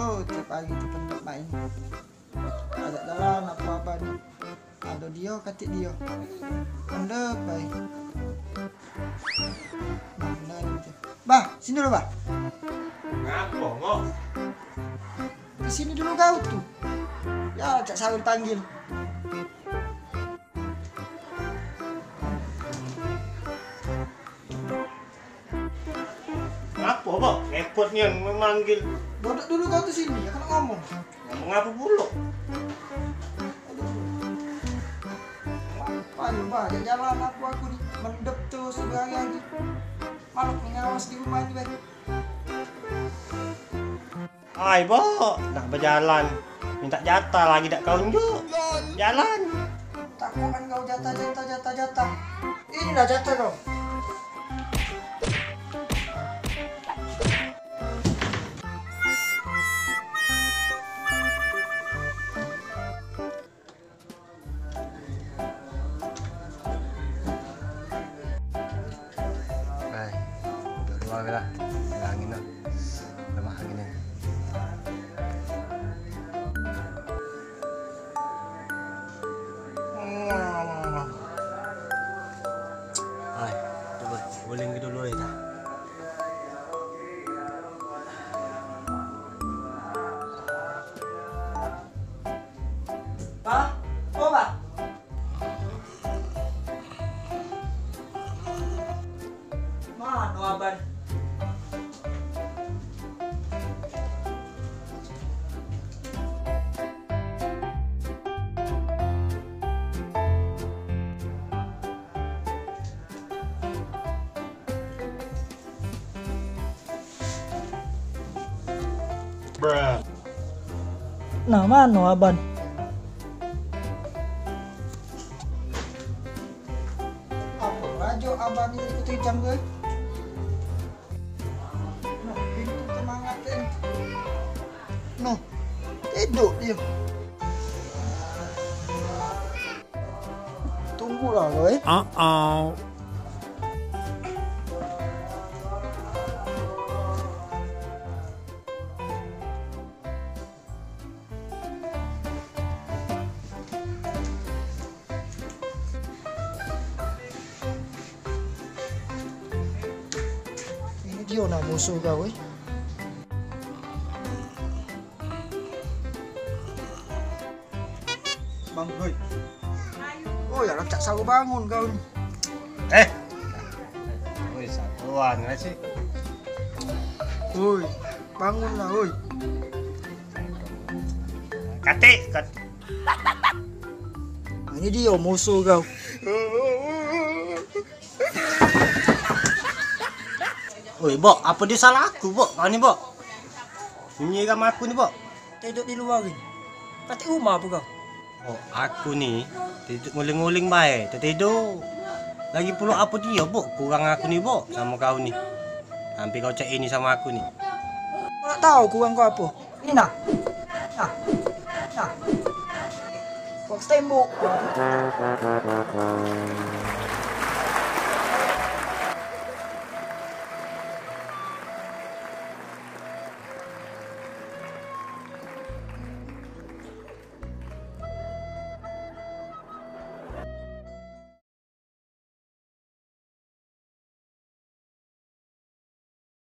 mulu tiap pagi di tempat main. Ajak jalan apa-apa nih. Ada dia katik dia. Mendep baik. Mana gitu. Bah, sini dulu, Bah. Ngapa, Ngok? Di sini dulu kau tuh. Ya, Cak Saul panggil. Ngapa, Pak? Repotnya memanggil. Duduk dulu kau tuh sini, ya kan ngomong. Ngomong apa pula? Ayo, Bah, ajak jalan aku nih. Mendep tuh sebagai makhluk pengawas di rumah ini, Bah. Hai, Pak. Nak berjalan. Minta jatah lagi tak kau unjuk. Jalan. Takut kan kau jatah. Ini dah jatah kau. Hai, udah keluar lah. Ada angin lah. Lemah anginnya. Hai, coba boleh gitu dulu ya. Bah, oh Bah. Mana abang? Bruh. Nah, mana abang? Apa rajo abang ini ikut jam gue? Nah, pintu semangatin. Noh, tidur dia. Tunggulah lo, Ini dia nak musuh kau, Bang, hoi. Oh ya, Cak Saul bangun kau ni. Woi, satuan nggak sih? Hoi, bangunlah, hoi. Katik. Nah, ini dia musuh kau. Oi, Bok, apa dia salah aku, Bok? Kau ni, Bok. Nyiram aku ni, Bok. Tidur di luar ni. Katik rumah apa kau? Oh, aku ni tidur nguling-nguling baik, tertidur. Lagi pula apa dia, Bok? Kurang aku ni, Bok, sama kau ni. Hampir kau cek ini sama aku ni. Kau nak tahu kurang kau apa? Ini nak. Nah. Box tembok.